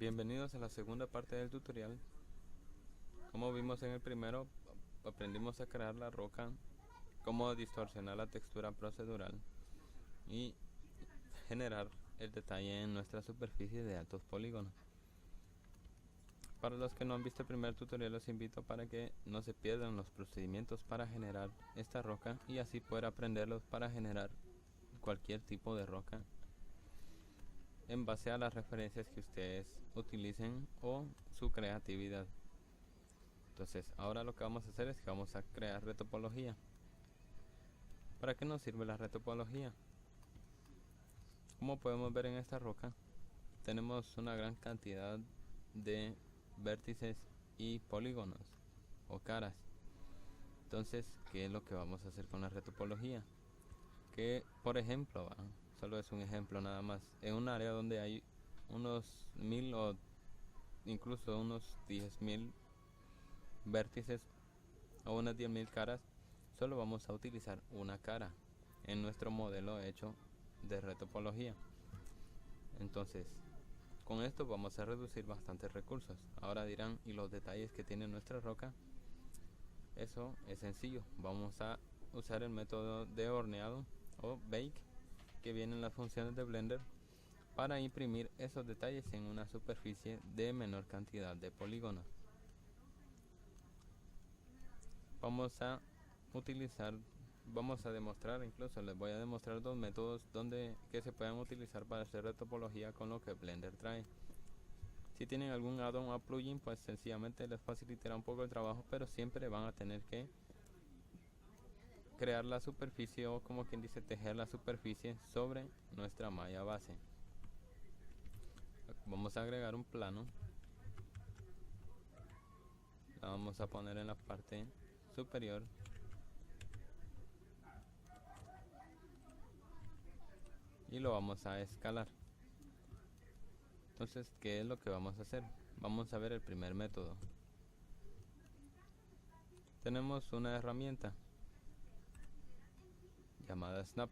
Bienvenidos a la segunda parte del tutorial. Como vimos en el primero, aprendimos a crear la roca, cómo distorsionar la textura procedural y generar el detalle en nuestra superficie de altos polígonos. Para los que no han visto el primer tutorial, los invito para que no se pierdan los procedimientos para generar esta roca y así poder aprenderlos para generar cualquier tipo de roca en base a las referencias que ustedes utilicen o su creatividad. Entonces ahora lo que vamos a hacer es que vamos a crear retopología. ¿Para qué nos sirve la retopología? Como podemos ver en esta roca, tenemos una gran cantidad de vértices y polígonos o caras. Entonces, ¿qué es lo que vamos a hacer con la retopología? Que, por ejemplo, solo es un ejemplo nada más, en un área donde hay unos 1000 o incluso unos 10.000 vértices o unas 10.000 caras, solo vamos a utilizar una cara en nuestro modelo hecho de retopología. Entonces, con esto vamos a reducir bastantes recursos. Ahora dirán, ¿y los detalles que tiene nuestra roca? Eso es sencillo. Vamos a usar el método de horneado o bake que viene en las funciones de Blender para imprimir esos detalles en una superficie de menor cantidad de polígonos. Vamos a demostrar, incluso les voy a demostrar dos métodos que se pueden utilizar para hacer retopología con lo que Blender trae. Si tienen algún add-on o plugin, pues sencillamente les facilitará un poco el trabajo, pero siempre van a tener que crear la superficie, o como quien dice, tejer la superficie sobre nuestra malla base. Vamos a agregar un plano, la vamos a poner en la parte superior y lo vamos a escalar. Entonces, ¿qué es lo que vamos a hacer? Vamos a ver el primer método. Tenemos una herramienta llamada Snap.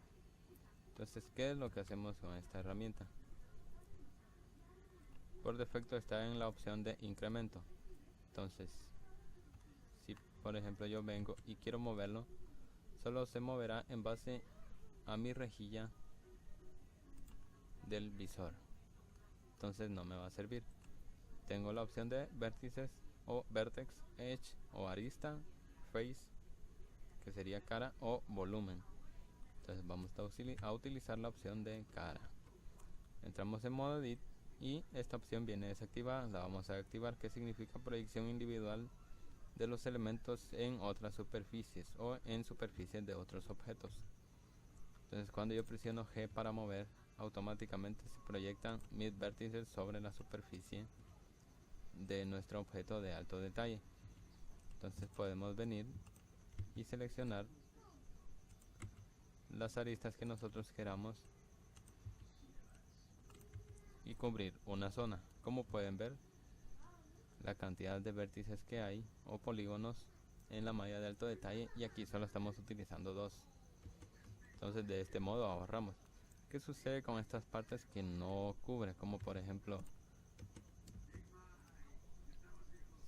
Entonces, ¿qué es lo que hacemos con esta herramienta? Por defecto está en la opción de incremento. Entonces, si por ejemplo yo vengo y quiero moverlo, solo se moverá en base a mi rejilla del visor. Entonces no me va a servir. Tengo la opción de vértices o vertex, edge o arista, face, que sería cara, o volumen. Entonces vamos a utilizar la opción de cara. Entramos en modo edit y esta opción viene desactivada. La vamos a activar, que significa proyección individual de los elementos en otras superficies o en superficies de otros objetos. Entonces cuando yo presiono G para mover, automáticamente se proyectan mis vértices sobre la superficie de nuestro objeto de alto detalle. Entonces podemos venir y seleccionar las aristas que nosotros queramos y cubrir una zona. Como pueden ver, la cantidad de vértices que hay o polígonos en la malla de alto detalle, y aquí solo estamos utilizando dos. Entonces de este modo ahorramos. ¿Qué sucede con estas partes que no cubre? Como por ejemplo,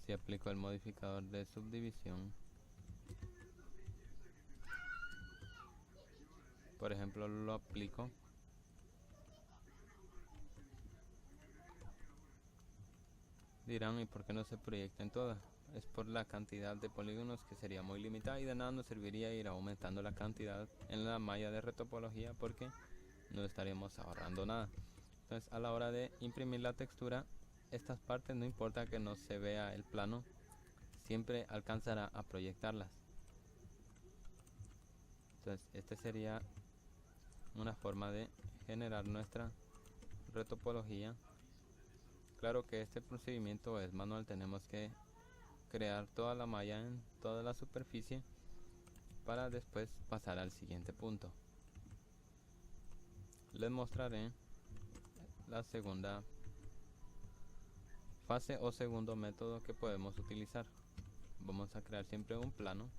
si aplico el modificador de subdivisión, por ejemplo lo aplico, dirán, ¿y por qué no se proyecta en todas? Es por la cantidad de polígonos, que sería muy limitada, y de nada nos serviría ir aumentando la cantidad en la malla de retopología, porque no estaríamos ahorrando nada. Entonces a la hora de imprimir la textura, estas partes, no importa que no se vea el plano, siempre alcanzará a proyectarlas. Entonces esta sería una forma de generar nuestra retopología. Claro que este procedimiento es manual, tenemos que crear toda la malla en toda la superficie para después pasar al siguiente punto. Les mostraré la segunda fase o segundo método que podemos utilizar. Vamos a crear siempre un plano,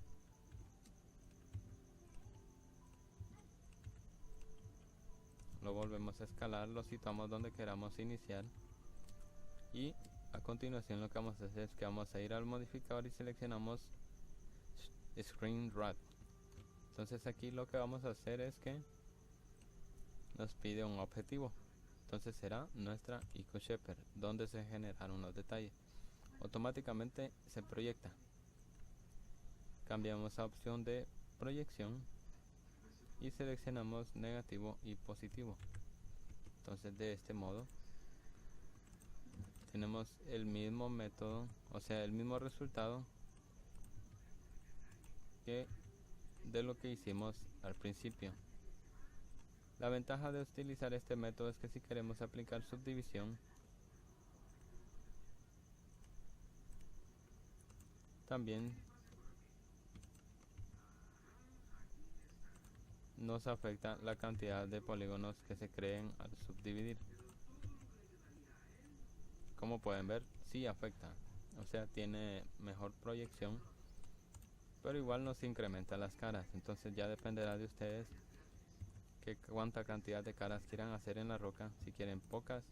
lo volvemos a escalar, lo situamos donde queramos iniciar Y a continuación lo que vamos a hacer es que vamos a ir al modificador y seleccionamos Screen Wrap. Entonces aquí lo que vamos a hacer es que nos pide un objetivo. Entonces será nuestra IQ Shaper, donde se generan unos detalles. Automáticamente se proyecta. Cambiamos a opción de proyección y seleccionamos negativo y positivo. Entonces de este modo tenemos el mismo método, o sea, el mismo resultado que de lo que hicimos al principio. La ventaja de utilizar este método es que si queremos aplicar subdivisión, también nos afecta la cantidad de polígonos que se creen al subdividir. Como pueden ver, sí afecta, o sea, tiene mejor proyección, pero igual nos incrementa las caras. Entonces ya dependerá de ustedes que cuánta cantidad de caras quieran hacer en la roca. Si quieren pocas,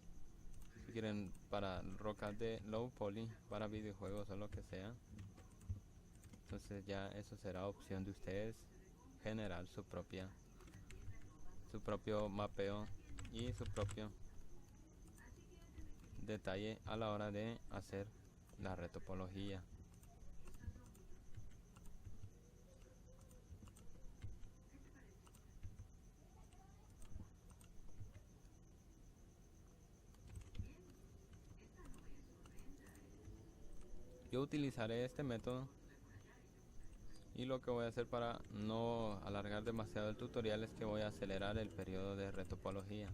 si quieren para rocas de low poly, para videojuegos o lo que sea. Entonces ya eso será opción de ustedes generar su propio mapeo y su propio detalle a la hora de hacer la retopología. Yo utilizaré este método y lo que voy a hacer para no alargar demasiado el tutorial es que voy a acelerar el periodo de retopología.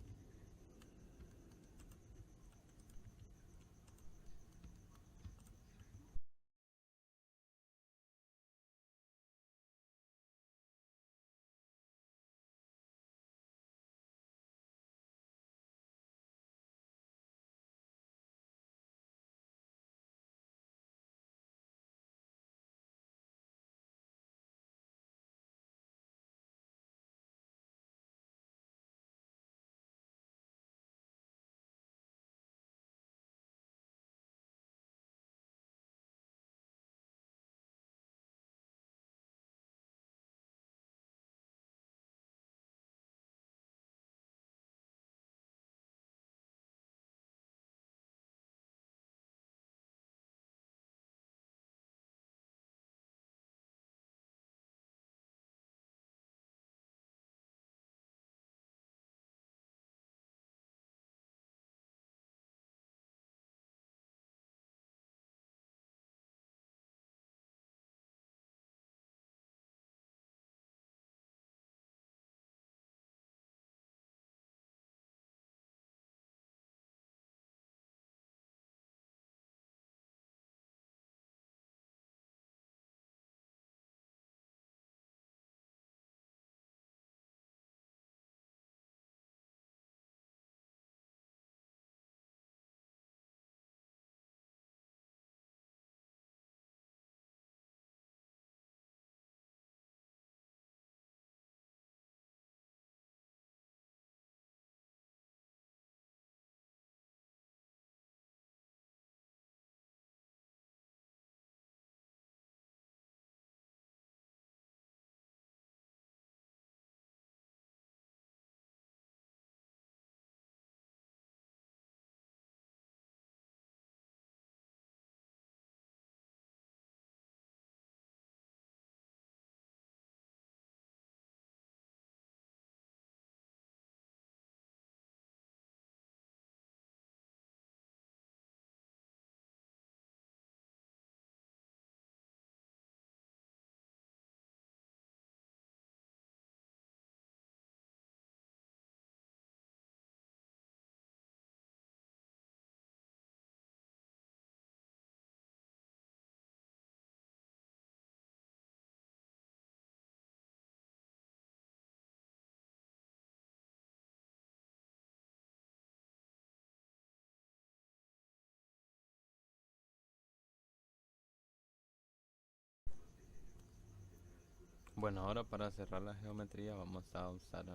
Bueno, ahora para cerrar la geometría vamos a usar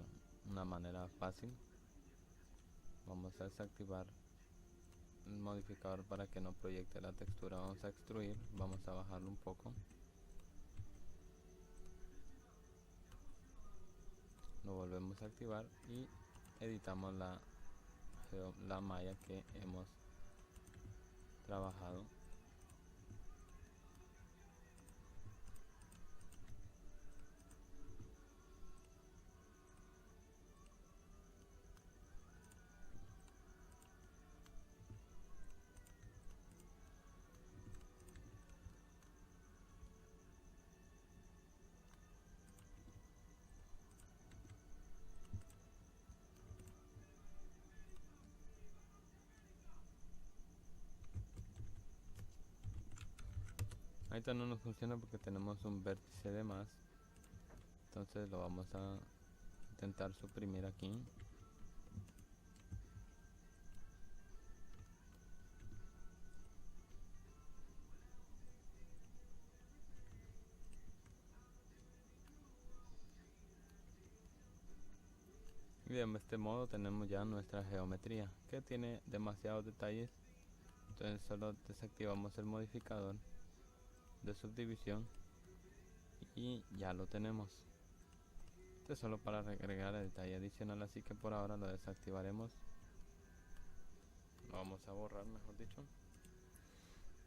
una manera fácil. Vamos a desactivar el modificador para que no proyecte la textura. Vamos a extruir, vamos a bajarlo un poco, lo volvemos a activar y editamos la malla que hemos trabajado. Ahorita no nos funciona porque tenemos un vértice de más, entonces lo vamos a intentar suprimir aquí. Y de este modo tenemos ya nuestra geometría, que tiene demasiados detalles. Entonces solo desactivamos el modificador de subdivisión y ya lo tenemos. Esto es solo para agregar el detalle adicional, así que por ahora lo desactivaremos, lo vamos a borrar mejor dicho,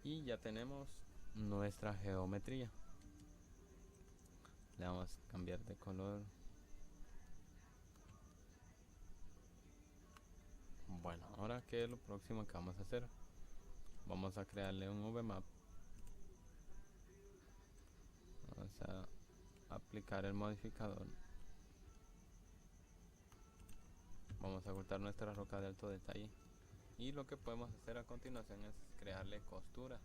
y ya tenemos nuestra geometría. Le vamos a cambiar de color. Bueno, ahora que es lo próximo que vamos a hacer, vamos a crearle un VMap. Vamos a aplicar el modificador, vamos a ocultar nuestra roca de alto detalle, y lo que podemos hacer a continuación es crearle costura.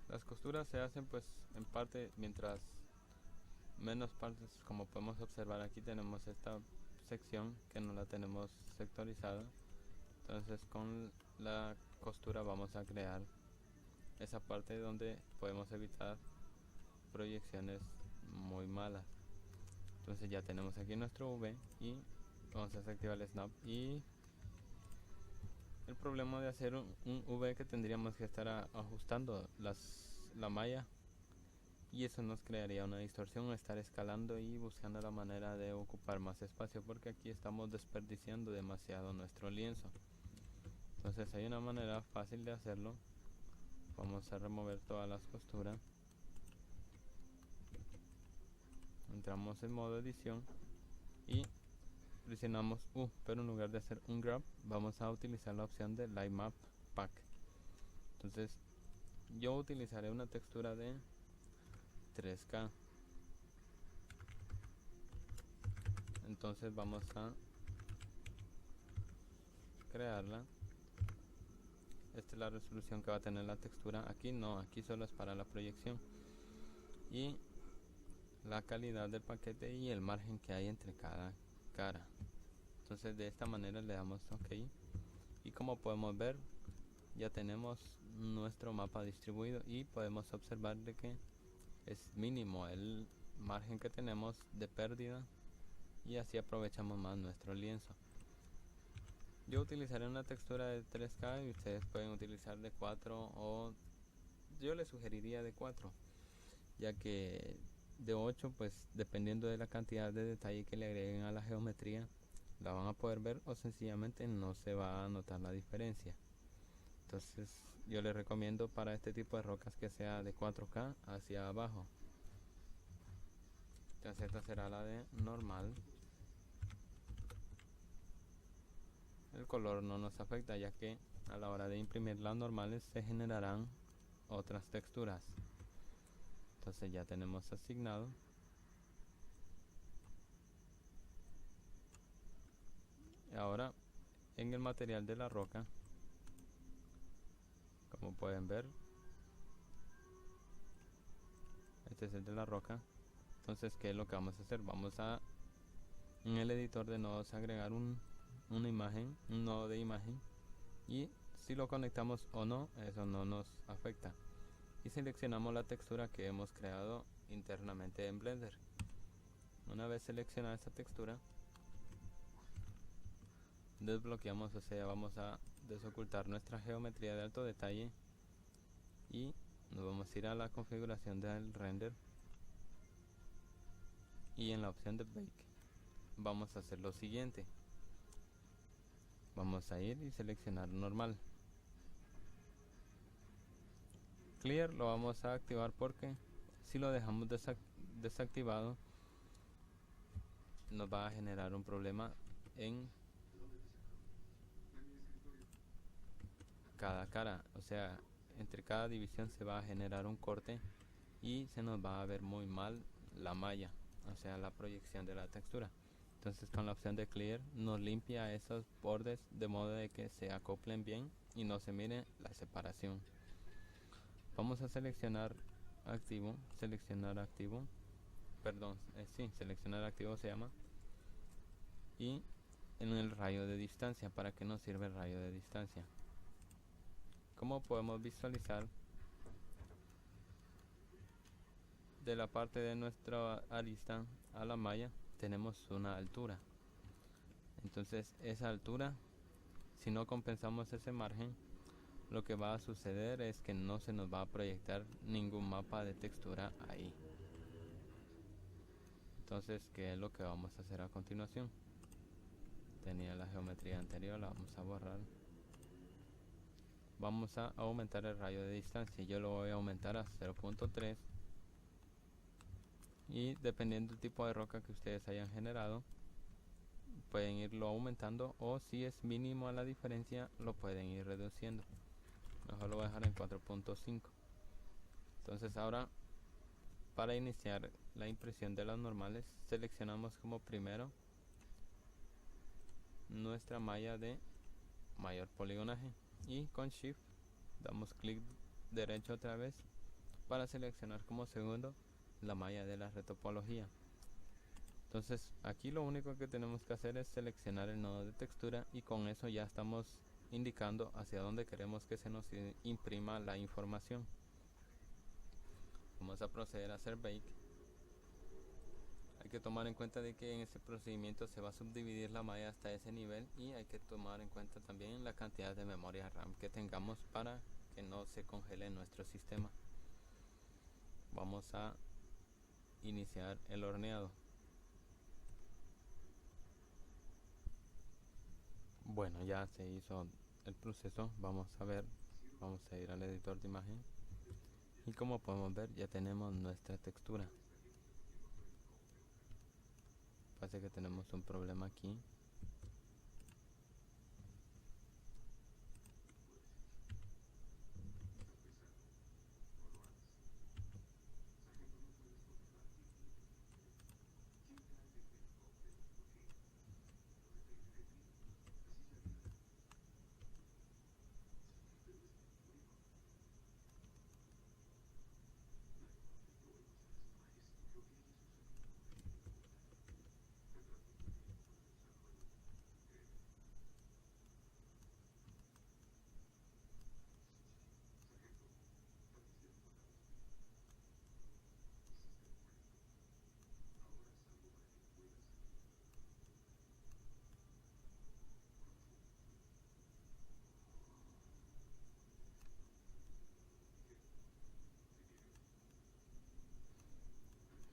Las costuras se hacen pues en parte mientras menos partes, como podemos observar aquí tenemos esta sección que no la tenemos sectorizada, entonces con la costura vamos a crear esa parte donde podemos evitar proyecciones muy malas. Entonces ya tenemos aquí nuestro V y vamos a desactivar el snap. Y el problema de hacer un V que tendríamos que estar ajustando la malla, y eso nos crearía una distorsión, estar escalando y buscando la manera de ocupar más espacio, porque aquí estamos desperdiciando demasiado nuestro lienzo. Entonces hay una manera fácil de hacerlo. Vamos a remover todas las costuras, entramos en modo edición y presionamos U, pero en lugar de hacer un grab vamos a utilizar la opción de Light Map Pack. Entonces yo utilizaré una textura de 3K. Entonces vamos a crearla. Esta es la resolución que va a tener la textura. Aquí no, aquí solo es para la proyección. Y la calidad del paquete y el margen que hay entre cada cara. Entonces de esta manera le damos OK. Y como podemos ver, ya tenemos nuestro mapa distribuido y podemos observar de que es mínimo el margen que tenemos de pérdida, y así aprovechamos más nuestro lienzo. Yo utilizaré una textura de 3K y ustedes pueden utilizar de 4, o yo les sugeriría de 4, ya que de 8 pues dependiendo de la cantidad de detalle que le agreguen a la geometría la van a poder ver, o sencillamente no se va a notar la diferencia. Entonces yo les recomiendo para este tipo de rocas que sea de 4K hacia abajo. Entonces esta será la de normal. El color no nos afecta, ya que a la hora de imprimir las normales se generarán otras texturas. Entonces ya tenemos asignado. Ahora en el material de la roca, como pueden ver, este es el de la roca. Entonces, ¿qué es lo que vamos a hacer? Vamos a, en el editor de nodos, agregar una imagen, un nodo de imagen, y si lo conectamos o no, eso no nos afecta. Y seleccionamos la textura que hemos creado internamente en Blender. Una vez seleccionada esta textura, desbloqueamos, o sea, vamos a desocultar nuestra geometría de alto detalle y nos vamos a ir a la configuración del render, y en la opción de Bake vamos a hacer lo siguiente. Vamos a ir y seleccionar normal. Clear lo vamos a activar porque si lo dejamos desactivado nos va a generar un problema en cada cara, o sea, entre cada división se va a generar un corte y se nos va a ver muy mal la malla, o sea, la proyección de la textura. Entonces con la opción de Clear nos limpia esos bordes de modo de que se acoplen bien y no se mire la separación. Vamos a seleccionar activo, seleccionar activo se llama, y en el rayo de distancia. ¿Para qué nos sirve el rayo de distancia? Como podemos visualizar, de la parte de nuestra arista a la malla tenemos una altura. Entonces esa altura, si no compensamos ese margen, lo que va a suceder es que no se nos va a proyectar ningún mapa de textura ahí. Entonces, ¿qué es lo que vamos a hacer a continuación? Tenía la geometría anterior, la vamos a borrar. Vamos a aumentar el rayo de distancia. Yo lo voy a aumentar a 0.3, y dependiendo del tipo de roca que ustedes hayan generado, pueden irlo aumentando, o si es mínimo a la diferencia, lo pueden ir reduciendo. Mejor lo voy a dejar en 4.5. Entonces ahora, para iniciar la impresión de las normales, seleccionamos como primero nuestra malla de mayor poligonaje y con Shift damos clic derecho otra vez para seleccionar como segundo la malla de la retopología. Entonces aquí lo único que tenemos que hacer es seleccionar el nodo de textura, y con eso ya estamos indicando hacia dónde queremos que se nos imprima la información. Vamos a proceder a hacer Bake. Hay que tomar en cuenta de que en este procedimiento se va a subdividir la malla hasta ese nivel, y hay que tomar en cuenta también la cantidad de memoria RAM que tengamos para que no se congele nuestro sistema. Vamos a iniciar el horneado. Bueno, ya se hizo el proceso. Vamos a ver, vamos a ir al editor de imagen, y como podemos ver ya tenemos nuestra textura. Parece que tenemos un problema aquí.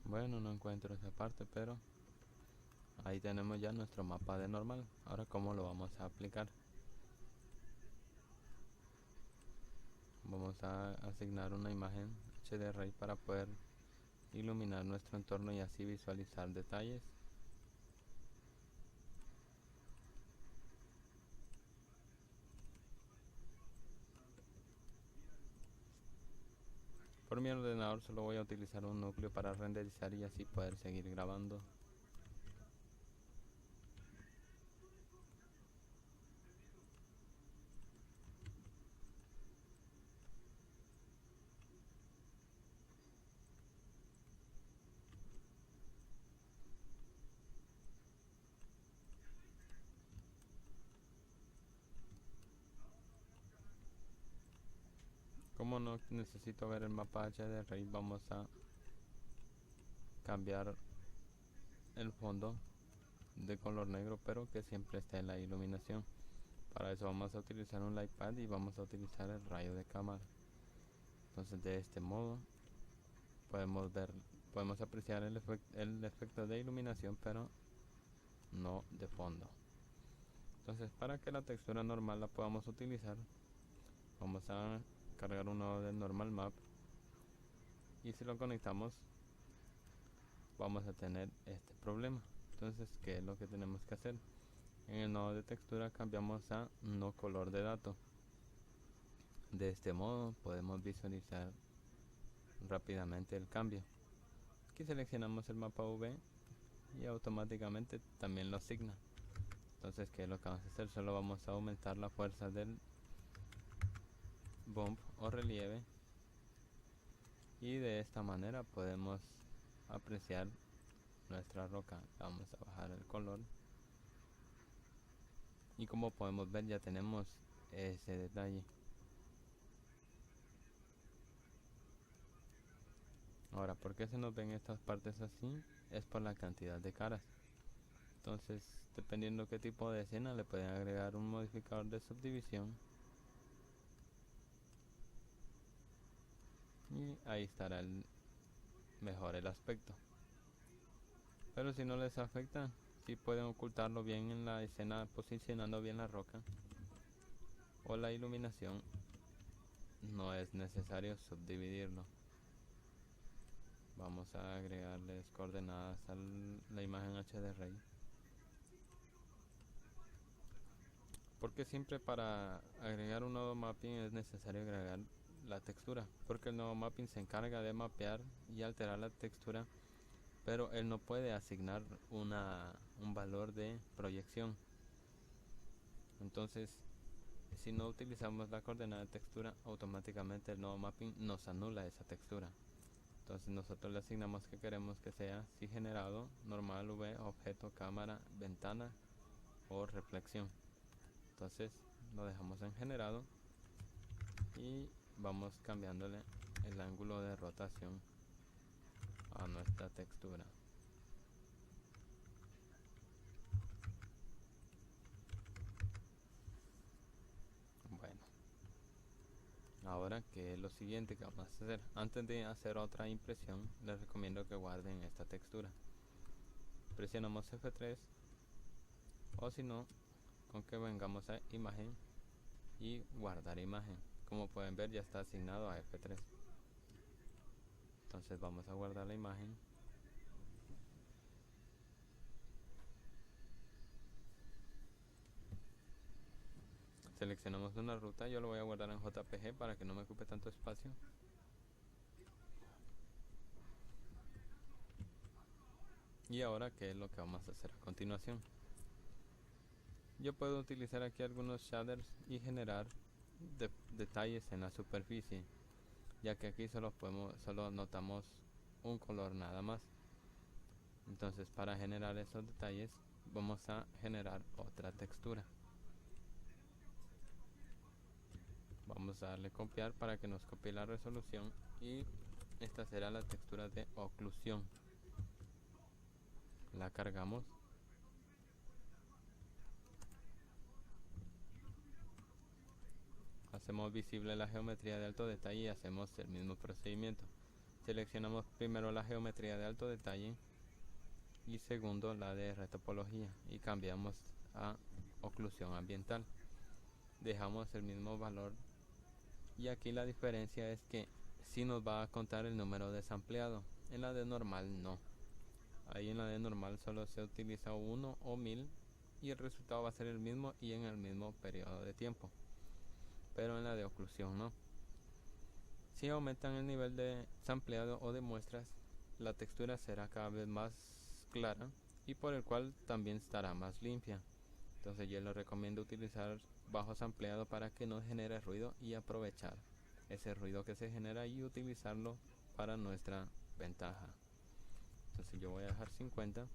Bueno, no encuentro esa parte, pero ahí tenemos ya nuestro mapa de normal. Ahora, ¿cómo lo vamos a aplicar? vamos a asignar una imagen HDRI para poder iluminar nuestro entorno y así visualizar detalles. Por mi ordenador solo voy a utilizar un núcleo para renderizar y así poder seguir grabando. Como no necesito ver el mapa HDRI, vamos a cambiar el fondo de color negro, pero que siempre esté en la iluminación. Para eso vamos a utilizar un lightpad y vamos a utilizar el rayo de cámara. Entonces de este modo podemos apreciar el efecto de iluminación, pero no de fondo. Entonces para que la textura normal la podamos utilizar, vamos a cargar un nodo del normal map y si lo conectamos vamos a tener este problema. Entonces, ¿qué es lo que tenemos que hacer? En el nodo de textura cambiamos a no color de dato. De este modo podemos visualizar rápidamente el cambio. Aquí seleccionamos el mapa V y automáticamente también lo asigna. Entonces, ¿qué es lo que vamos a hacer? Solo vamos a aumentar la fuerza del bump o relieve y de esta manera podemos apreciar nuestra roca. Vamos a bajar el color y como podemos ver ya tenemos ese detalle. Ahora, ¿por qué se nos ven estas partes así? Es por la cantidad de caras. Entonces, dependiendo qué tipo de escena, le pueden agregar un modificador de subdivisión y ahí estará mejor el aspecto. Pero si no les afecta, sí pueden ocultarlo bien en la escena, posicionando bien la roca o la iluminación. No es necesario subdividirlo. Vamos a agregarles coordenadas a la imagen HDRI. Porque siempre para agregar un nodo mapping es necesario agregar la textura, porque el nodo mapping se encarga de mapear y alterar la textura, pero él no puede asignar un valor de proyección. Entonces, si no utilizamos la coordenada de textura, automáticamente el nodo mapping nos anula esa textura. Entonces nosotros le asignamos que queremos que sea si generado, normal, V, objeto, cámara, ventana o reflexión. Entonces lo dejamos en generado y vamos cambiándole el ángulo de rotación a nuestra textura. Bueno, ahora que es lo siguiente que vamos a hacer. Antes de hacer otra impresión, les recomiendo que guarden esta textura. Presionamos F3 o si no, con que vengamos a imagen y guardar imagen. Como pueden ver, ya está asignado a F3. Entonces vamos a guardar la imagen. Seleccionamos una ruta, yo lo voy a guardar en JPG para que no me ocupe tanto espacio. Y ahora, ¿qué es lo que vamos a hacer a continuación? Yo puedo utilizar aquí algunos shaders y generar detalles en la superficie, ya que aquí solo notamos un color nada más. Entonces, para generar esos detalles vamos a generar otra textura. Vamos a darle copiar para que nos copie la resolución y esta será la textura de oclusión. La cargamos. Hacemos visible la geometría de alto detalle y hacemos el mismo procedimiento. Seleccionamos primero la geometría de alto detalle y segundo la de retopología y cambiamos a oclusión ambiental. Dejamos el mismo valor Y aquí la diferencia es que sí nos va a contar el número desampleado, en la de normal no. Ahí en la de normal solo se utiliza 1 o 1000 y el resultado va a ser el mismo y en el mismo periodo de tiempo, pero en la de oclusión no. Si aumentan el nivel de sampleado o de muestras, la textura será cada vez más clara y por el cual también estará más limpia. Entonces yo les recomiendo utilizar bajo sampleado para que no genere ruido y aprovechar ese ruido que se genera y utilizarlo para nuestra ventaja. Entonces yo voy a dejar 50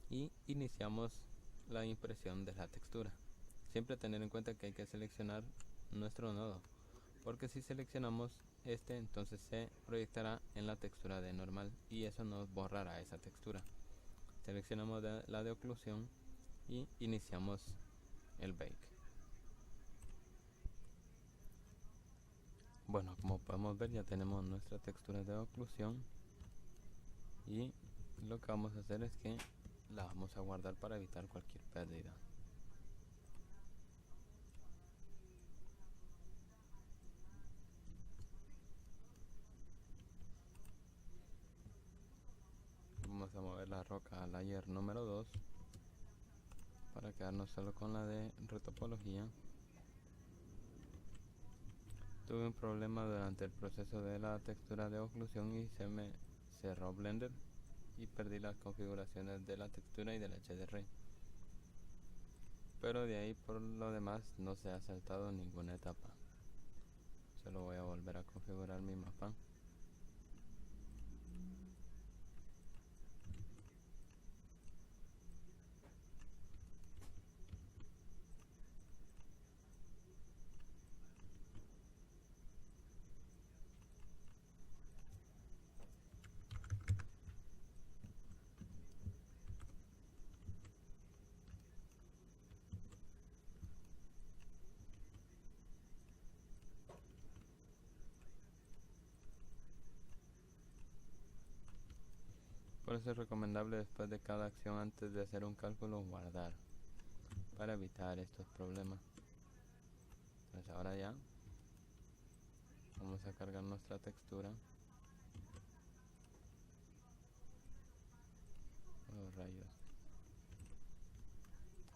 y iniciamos la impresión de la textura. Siempre tener en cuenta que hay que seleccionar nuestro nodo, porque si seleccionamos este, entonces se proyectará en la textura de normal y eso nos borrará esa textura. Seleccionamos la de oclusión y iniciamos el bake. Bueno, como podemos ver ya tenemos nuestra textura de oclusión y lo que vamos a hacer es que la vamos a guardar para evitar cualquier pérdida. Vamos a mover la roca al layer número 2 para quedarnos solo con la de retopología. Tuve un problema durante el proceso de la textura de oclusión y se me cerró Blender y perdí las configuraciones de la textura y del HDR. Pero de ahí por lo demás no se ha saltado ninguna etapa. Solo voy a volver a configurar mi mapa. Por eso es recomendable después de cada acción antes de hacer un cálculo guardar para evitar estos problemas. Entonces ahora ya vamos a cargar nuestra textura. Oh, rayos.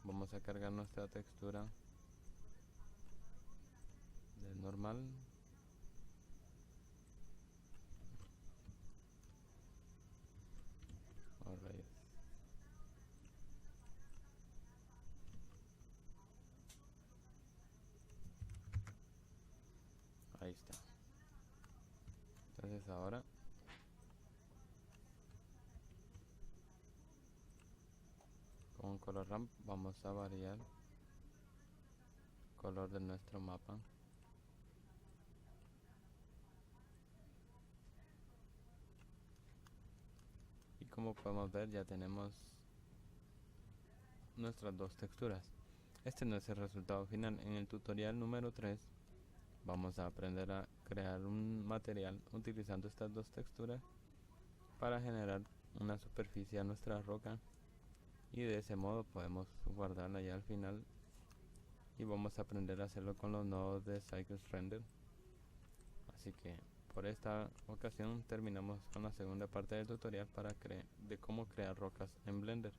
Vamos a cargar nuestra textura de normal. Oh, rayos. Ahí está. Entonces ahora con color ramp vamos a variar el color de nuestro mapa. Y como podemos ver ya tenemos nuestras dos texturas. Este no es el resultado final. En el tutorial número 3 vamos a aprender a crear un material utilizando estas dos texturas para generar una superficie a nuestra roca y de ese modo podemos guardarla ya al final y vamos a aprender a hacerlo con los nodos de Cycles Render. Así que por esta ocasión terminamos con la segunda parte del tutorial de cómo crear rocas en Blender.